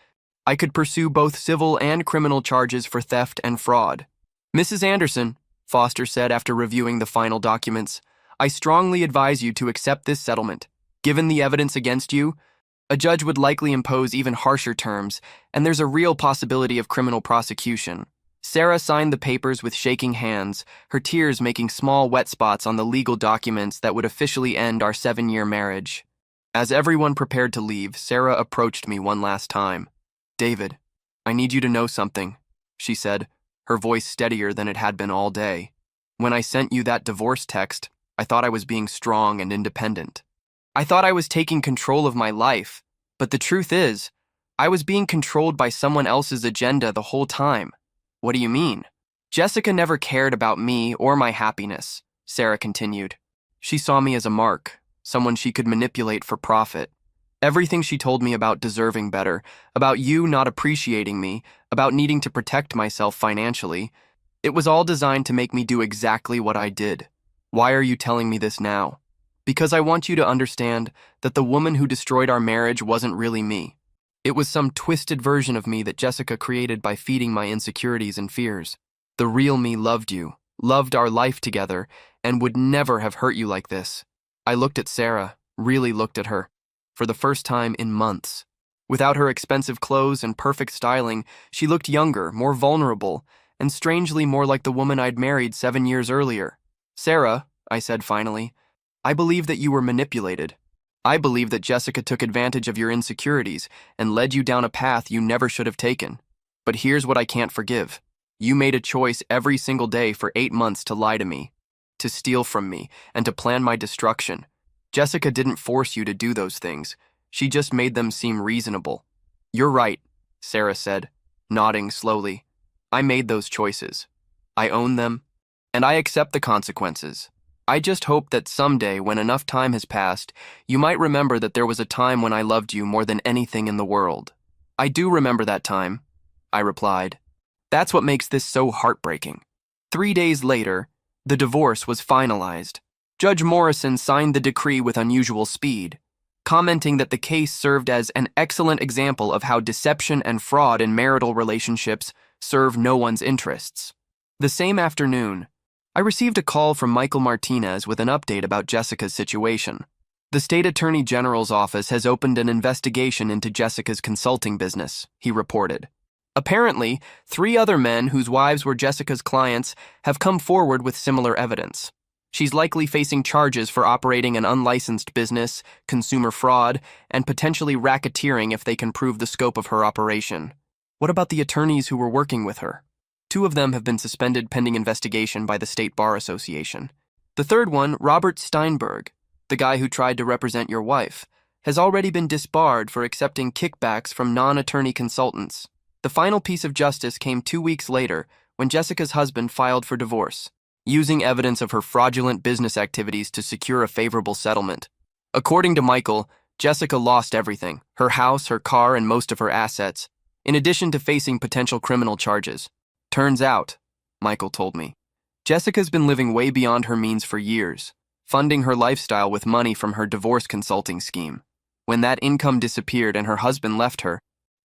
I could pursue both civil and criminal charges for theft and fraud. "Mrs. Anderson," Foster said after reviewing the final documents, "I strongly advise you to accept this settlement. Given the evidence against you, a judge would likely impose even harsher terms, and there's a real possibility of criminal prosecution." Sarah signed the papers with shaking hands, her tears making small wet spots on the legal documents that would officially end our 7-year marriage. As everyone prepared to leave, Sarah approached me one last time. "David, I need you to know something," she said, her voice steadier than it had been all day. "When I sent you that divorce text, I thought I was being strong and independent. I thought I was taking control of my life, but the truth is, I was being controlled by someone else's agenda the whole time." "What do you mean?" "Jessica never cared about me or my happiness," Sarah continued. "She saw me as a mark, someone she could manipulate for profit. Everything she told me about deserving better, about you not appreciating me, about needing to protect myself financially, it was all designed to make me do exactly what I did. Why are you telling me this now? Because I want you to understand that the woman who destroyed our marriage wasn't really me. It was some twisted version of me that Jessica created by feeding my insecurities and fears. The real me loved you, loved our life together, and would never have hurt you like this." I looked at Sarah, really looked at her, for the first time in months. Without her expensive clothes and perfect styling, she looked younger, more vulnerable, and strangely more like the woman I'd married 7 years earlier. "Sarah," I said finally, "I believe that you were manipulated. I believe that Jessica took advantage of your insecurities and led you down a path you never should have taken. But here's what I can't forgive. You made a choice every single day for 8 months to lie to me, to steal from me, and to plan my destruction. Jessica didn't force you to do those things. She just made them seem reasonable." "You're right," Sarah said, nodding slowly. "I made those choices. I own them, and I accept the consequences. I just hope that someday, when enough time has passed, you might remember that there was a time when I loved you more than anything in the world." "I do remember that time," I replied. "That's what makes this so heartbreaking." 3 days later, the divorce was finalized. Judge Morrison signed the decree with unusual speed, commenting that the case served as an excellent example of how deception and fraud in marital relationships serve no one's interests. The same afternoon, I received a call from Michael Martinez with an update about Jessica's situation. "The State Attorney General's office has opened an investigation into Jessica's consulting business," he reported. "Apparently, 3 other men whose wives were Jessica's clients have come forward with similar evidence. She's likely facing charges for operating an unlicensed business, consumer fraud, and potentially racketeering if they can prove the scope of her operation." "What about the attorneys who were working with her?" "2 of them have been suspended pending investigation by the State Bar Association. The third one, Robert Steinberg, the guy who tried to represent your wife, has already been disbarred for accepting kickbacks from non-attorney consultants." The final piece of justice came 2 weeks later when Jessica's husband filed for divorce, using evidence of her fraudulent business activities to secure a favorable settlement. According to Michael, Jessica lost everything: her house, her car, and most of her assets, in addition to facing potential criminal charges. "Turns out," Michael told me, "Jessica's been living way beyond her means for years, funding her lifestyle with money from her divorce consulting scheme. When that income disappeared and her husband left her,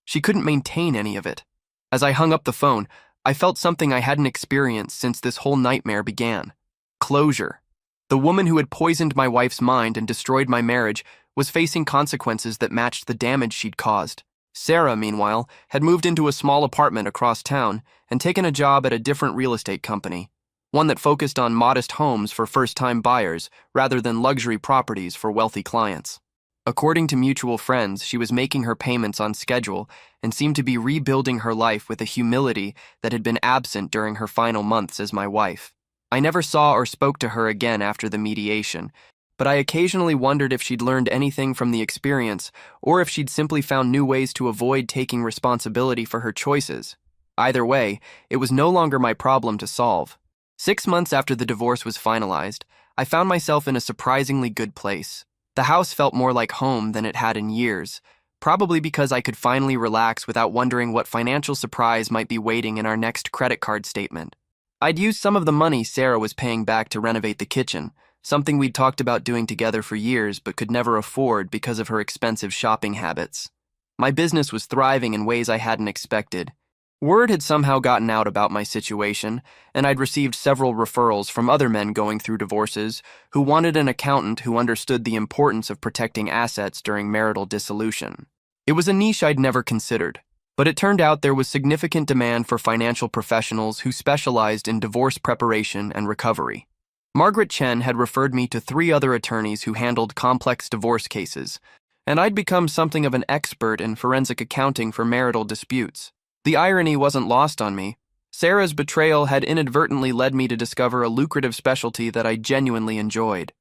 she couldn't maintain any of it." As I hung up the phone, I felt something I hadn't experienced since this whole nightmare began. Closure. The woman who had poisoned my wife's mind and destroyed my marriage was facing consequences that matched the damage she'd caused. Sarah, meanwhile, had moved into a small apartment across town and taken a job at a different real estate company, one that focused on modest homes for first-time buyers rather than luxury properties for wealthy clients. According to mutual friends, she was making her payments on schedule and seemed to be rebuilding her life with a humility that had been absent during her final months as my wife. I never saw or spoke to her again after the mediation, but I occasionally wondered if she'd learned anything from the experience or if she'd simply found new ways to avoid taking responsibility for her choices. Either way, it was no longer my problem to solve. 6 months after the divorce was finalized, I found myself in a surprisingly good place. The house felt more like home than it had in years, probably because I could finally relax without wondering what financial surprise might be waiting in our next credit card statement. I'd used some of the money Sarah was paying back to renovate the kitchen, something we'd talked about doing together for years but could never afford because of her expensive shopping habits. My business was thriving in ways I hadn't expected. Word had somehow gotten out about my situation, and I'd received several referrals from other men going through divorces who wanted an accountant who understood the importance of protecting assets during marital dissolution. It was a niche I'd never considered, but it turned out there was significant demand for financial professionals who specialized in divorce preparation and recovery. Margaret Chen had referred me to 3 other attorneys who handled complex divorce cases, and I'd become something of an expert in forensic accounting for marital disputes. The irony wasn't lost on me. Sarah's betrayal had inadvertently led me to discover a lucrative specialty that I genuinely enjoyed.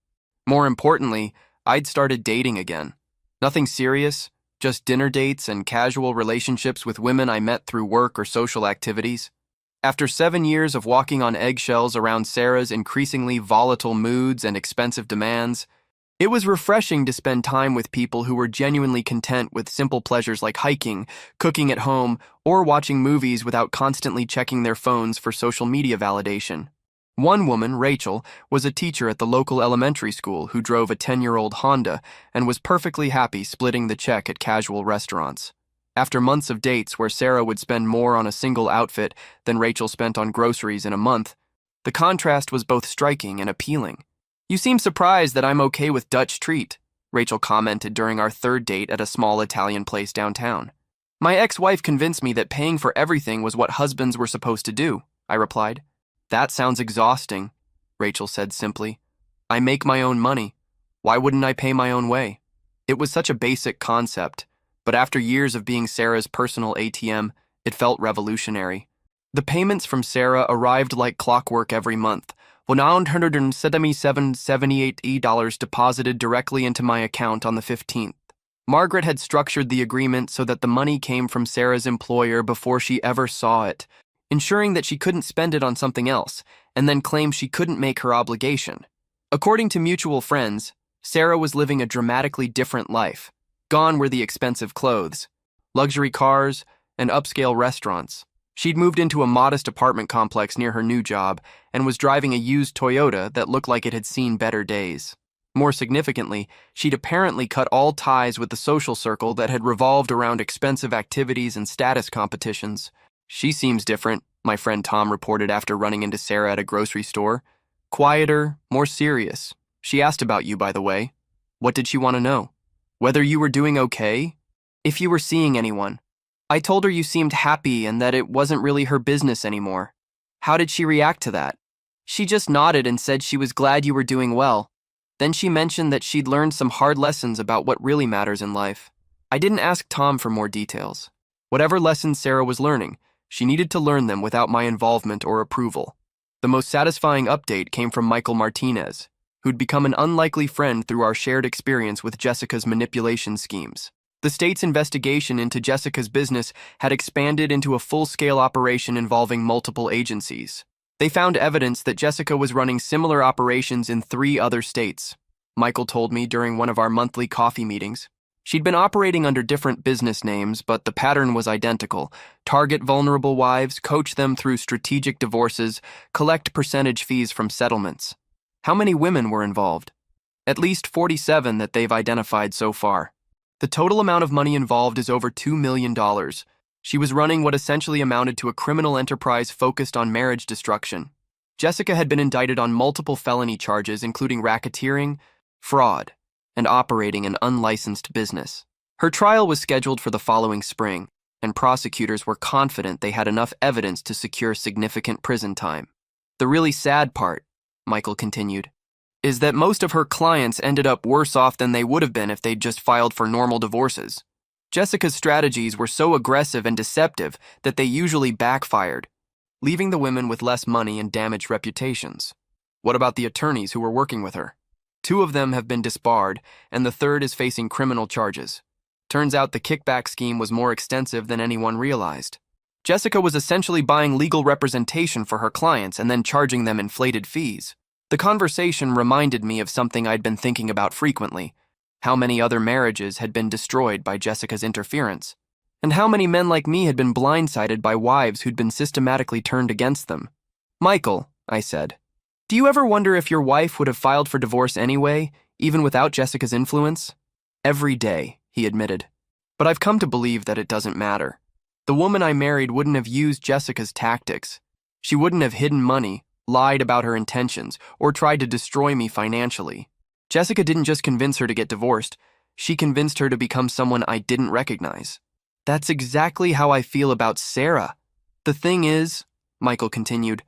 More importantly, I'd started dating again. Nothing serious, just dinner dates and casual relationships with women I met through work or social activities. After 7 years of walking on eggshells around Sarah's increasingly volatile moods and expensive demands, it was refreshing to spend time with people who were genuinely content with simple pleasures like hiking, cooking at home, or watching movies without constantly checking their phones for social media validation. One woman, Rachel, was a teacher at the local elementary school who drove a 10-year-old Honda and was perfectly happy splitting the check at casual restaurants. After months of dates where Sarah would spend more on a single outfit than Rachel spent on groceries in a month, the contrast was both striking and appealing. "You seem surprised that I'm okay with Dutch treat," Rachel commented during our 3rd date at a small Italian place downtown. "My ex-wife convinced me that paying for everything was what husbands were supposed to do," I replied. "That sounds exhausting," Rachel said simply. "I make my own money. Why wouldn't I pay my own way?" It was such a basic concept, but after years of being Sarah's personal ATM, it felt revolutionary. The payments from Sarah arrived like clockwork every month, with $977.78 deposited directly into my account on the 15th. Margaret had structured the agreement so that the money came from Sarah's employer before she ever saw it, ensuring that she couldn't spend it on something else, and then claim she couldn't make her obligation. According to mutual friends, Sarah was living a dramatically different life. Gone were the expensive clothes, luxury cars, and upscale restaurants. She'd moved into a modest apartment complex near her new job and was driving a used Toyota that looked like it had seen better days. More significantly, she'd apparently cut all ties with the social circle that had revolved around expensive activities and status competitions. "She seems different," my friend Tom reported after running into Sarah at a grocery store. "Quieter, more serious. She asked about you, by the way. What did she want to know? Whether you were doing okay? If you were seeing anyone. I told her you seemed happy and that it wasn't really her business anymore." "How did she react to that?" "She just nodded and said she was glad you were doing well. Then she mentioned that she'd learned some hard lessons about what really matters in life." I didn't ask Tom for more details. Whatever lessons Sarah was learning, she needed to learn them without my involvement or approval. The most satisfying update came from Michael Martinez, who'd become an unlikely friend through our shared experience with Jessica's manipulation schemes. The state's investigation into Jessica's business had expanded into a full-scale operation involving multiple agencies. They found evidence that Jessica was running similar operations in 3 other states. Michael told me during one of our monthly coffee meetings. She'd been operating under different business names, but the pattern was identical. Target vulnerable wives, coach them through strategic divorces, collect percentage fees from settlements. How many women were involved? At least 47 that they've identified so far. The total amount of money involved is over $2 million. She was running what essentially amounted to a criminal enterprise focused on marriage destruction. Jessica had been indicted on multiple felony charges, including racketeering, fraud, and operating an unlicensed business. Her trial was scheduled for the following spring, and prosecutors were confident they had enough evidence to secure significant prison time. "The really sad part," Michael continued, "is that most of her clients ended up worse off than they would have been if they'd just filed for normal divorces. Jessica's strategies were so aggressive and deceptive that they usually backfired, leaving the women with less money and damaged reputations." "What about the attorneys who were working with her?" "2 of them have been disbarred, and the 3rd is facing criminal charges. Turns out the kickback scheme was more extensive than anyone realized. Jessica was essentially buying legal representation for her clients and then charging them inflated fees." The conversation reminded me of something I'd been thinking about frequently. How many other marriages had been destroyed by Jessica's interference? And how many men like me had been blindsided by wives who'd been systematically turned against them? Michael, I said, do you ever wonder if your wife would have filed for divorce anyway, even without Jessica's influence? Every day, he admitted. But I've come to believe that it doesn't matter. The woman I married wouldn't have used Jessica's tactics. She wouldn't have hidden money, lied about her intentions, or tried to destroy me financially. Jessica didn't just convince her to get divorced, she convinced her to become someone I didn't recognize. That's exactly how I feel about Sarah. The thing is, Michael continued,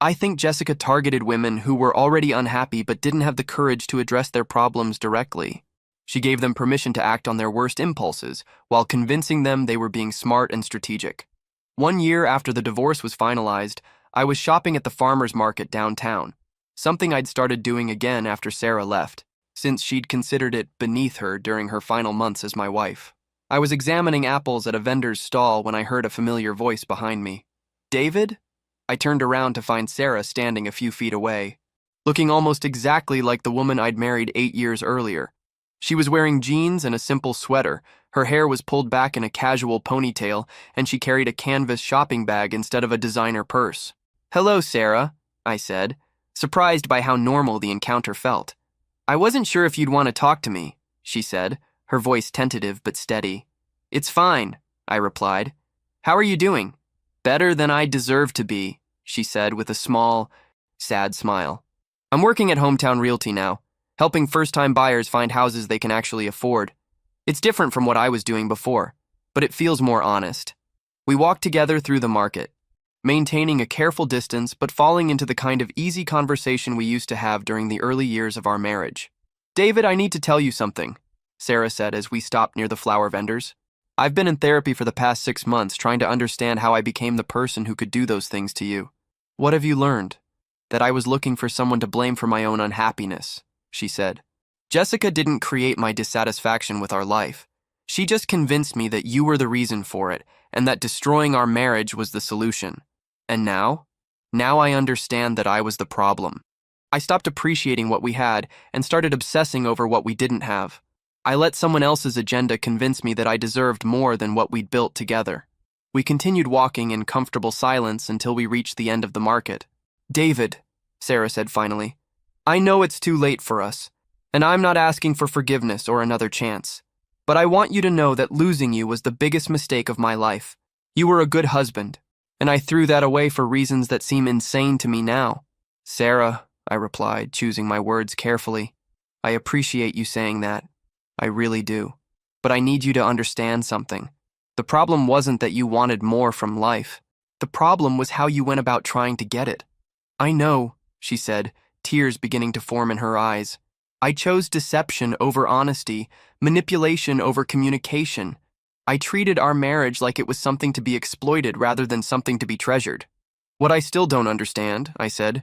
I think Jessica targeted women who were already unhappy but didn't have the courage to address their problems directly. She gave them permission to act on their worst impulses, while convincing them they were being smart and strategic. 1 year after the divorce was finalized, I was shopping at the farmer's market downtown, something I'd started doing again after Sarah left, since she'd considered it beneath her during her final months as my wife. I was examining apples at a vendor's stall when I heard a familiar voice behind me. David? I turned around to find Sarah standing a few feet away, looking almost exactly like the woman I'd married 8 years earlier. She was wearing jeans and a simple sweater, her hair was pulled back in a casual ponytail, and she carried a canvas shopping bag instead of a designer purse. Hello, Sarah, I said, surprised by how normal the encounter felt. I wasn't sure if you'd want to talk to me, she said, her voice tentative but steady. It's fine, I replied. How are you doing? Better than I deserve to be, she said with a small, sad smile. I'm working at Hometown Realty now, helping first-time buyers find houses they can actually afford. It's different from what I was doing before, but it feels more honest. We walked together through the market, maintaining a careful distance but falling into the kind of easy conversation we used to have during the early years of our marriage. David, I need to tell you something, Sarah said as we stopped near the flower vendors. I've been in therapy for the past 6 months trying to understand how I became the person who could do those things to you. What have you learned? That I was looking for someone to blame for my own unhappiness, she said. Jessica didn't create my dissatisfaction with our life. She just convinced me that you were the reason for it and that destroying our marriage was the solution. And now? Now I understand that I was the problem. I stopped appreciating what we had and started obsessing over what we didn't have. I let someone else's agenda convince me that I deserved more than what we'd built together. We continued walking in comfortable silence until we reached the end of the market. David, Sarah said finally, I know it's too late for us, and I'm not asking for forgiveness or another chance. But I want you to know that losing you was the biggest mistake of my life. You were a good husband, and I threw that away for reasons that seem insane to me now. Sarah, I replied, choosing my words carefully, I appreciate you saying that. I really do. But I need you to understand something. The problem wasn't that you wanted more from life. The problem was how you went about trying to get it. I know, she said, tears beginning to form in her eyes. I chose deception over honesty, manipulation over communication. I treated our marriage like it was something to be exploited rather than something to be treasured. What I still don't understand, I said,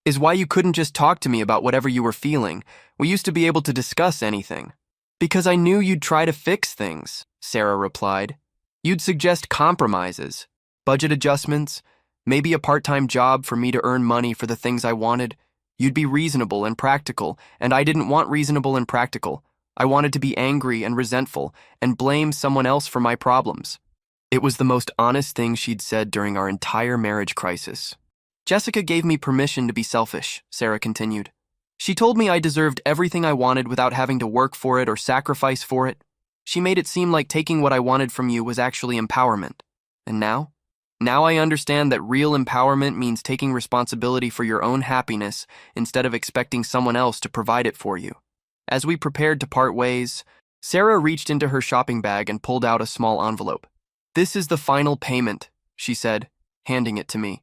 is why you couldn't just talk to me about whatever you were feeling. We used to be able to discuss anything. Because I knew you'd try to fix things, Sarah replied. You'd suggest compromises, budget adjustments, maybe a part-time job for me to earn money for the things I wanted. You'd be reasonable and practical, and I didn't want reasonable and practical. I wanted to be angry and resentful and blame someone else for my problems. It was the most honest thing she'd said during our entire marriage crisis. Jessica gave me permission to be selfish, Sarah continued. She told me I deserved everything I wanted without having to work for it or sacrifice for it. She made it seem like taking what I wanted from you was actually empowerment. And now? Now I understand that real empowerment means taking responsibility for your own happiness instead of expecting someone else to provide it for you. As we prepared to part ways, Sarah reached into her shopping bag and pulled out a small envelope. This is the final payment, she said, handing it to me.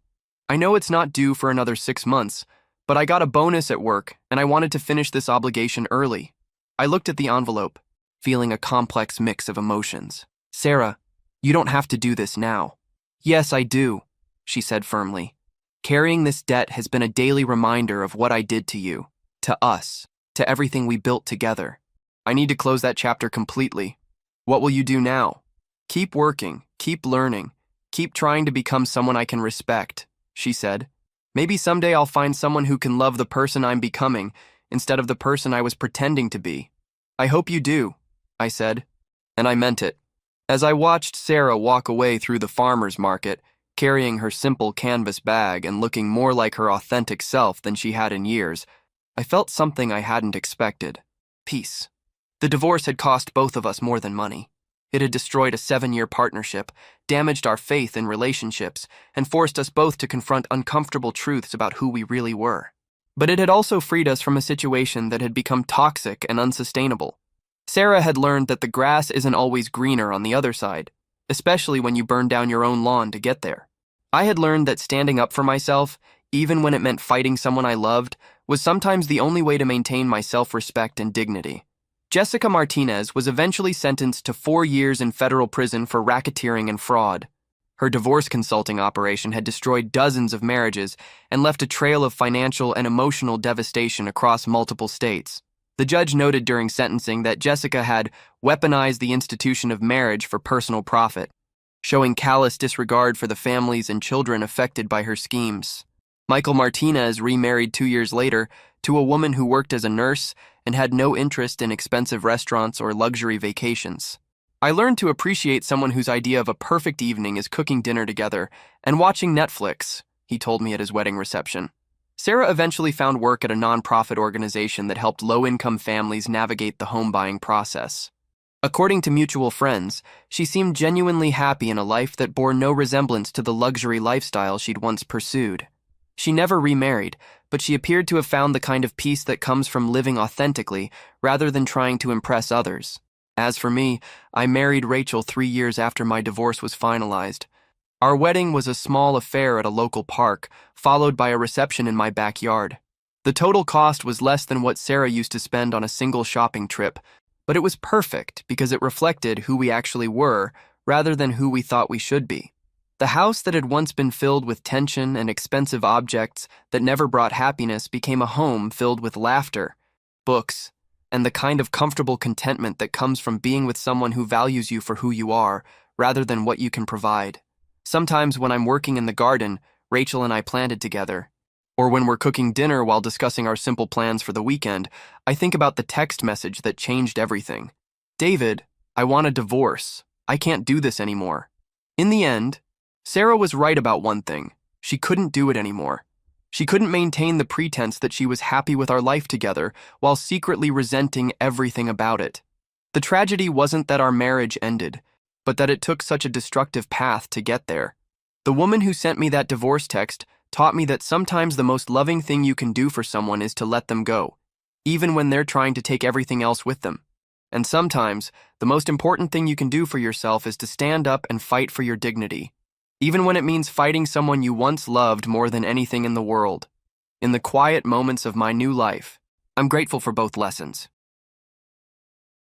I know it's not due for another 6 months, but I got a bonus at work, and I wanted to finish this obligation early. I looked at the envelope, feeling a complex mix of emotions. Sarah, you don't have to do this now. Yes, I do, she said firmly. Carrying this debt has been a daily reminder of what I did to you, to us, to everything we built together. I need to close that chapter completely. What will you do now? Keep working, keep learning, keep trying to become someone I can respect, she said. Maybe someday I'll find someone who can love the person I'm becoming instead of the person I was pretending to be. I hope you do, I said, and I meant it. As I watched Sarah walk away through the farmer's market, carrying her simple canvas bag and looking more like her authentic self than she had in years, I felt something I hadn't expected. Peace. The divorce had cost both of us more than money. It had destroyed a 7-year partnership, damaged our faith in relationships, and forced us both to confront uncomfortable truths about who we really were. But it had also freed us from a situation that had become toxic and unsustainable. Sarah had learned that the grass isn't always greener on the other side, especially when you burn down your own lawn to get there. I had learned that standing up for myself, even when it meant fighting someone I loved, was sometimes the only way to maintain my self-respect and dignity. Jessica Martinez was eventually sentenced to 4 years in federal prison for racketeering and fraud. Her divorce consulting operation had destroyed dozens of marriages and left a trail of financial and emotional devastation across multiple states. The judge noted during sentencing that Jessica had weaponized the institution of marriage for personal profit, showing callous disregard for the families and children affected by her schemes. Michael Martinez remarried 2 years later to a woman who worked as a nurse and had no interest in expensive restaurants or luxury vacations. I learned to appreciate someone whose idea of a perfect evening is cooking dinner together and watching Netflix, he told me at his wedding reception. Sarah eventually found work at a nonprofit organization that helped low-income families navigate the home buying process. According to mutual friends, she seemed genuinely happy in a life that bore no resemblance to the luxury lifestyle she'd once pursued. She never remarried, but she appeared to have found the kind of peace that comes from living authentically rather than trying to impress others. As for me, I married Rachel 3 years after my divorce was finalized. Our wedding was a small affair at a local park, followed by a reception in my backyard. The total cost was less than what Sarah used to spend on a single shopping trip, but it was perfect because it reflected who we actually were rather than who we thought we should be. The house that had once been filled with tension and expensive objects that never brought happiness became a home filled with laughter, books, and the kind of comfortable contentment that comes from being with someone who values you for who you are rather than what you can provide. Sometimes when I'm working in the garden, Rachel and I planted together, or when we're cooking dinner while discussing our simple plans for the weekend, I think about the text message that changed everything. David, I want a divorce. I can't do this anymore. In the end, Sarah was right about one thing. She couldn't do it anymore. She couldn't maintain the pretense that she was happy with our life together while secretly resenting everything about it. The tragedy wasn't that our marriage ended, but that it took such a destructive path to get there. The woman who sent me that divorce text taught me that sometimes the most loving thing you can do for someone is to let them go, even when they're trying to take everything else with them. And sometimes, the most important thing you can do for yourself is to stand up and fight for your dignity, even when it means fighting someone you once loved more than anything in the world. In the quiet moments of my new life, I'm grateful for both lessons.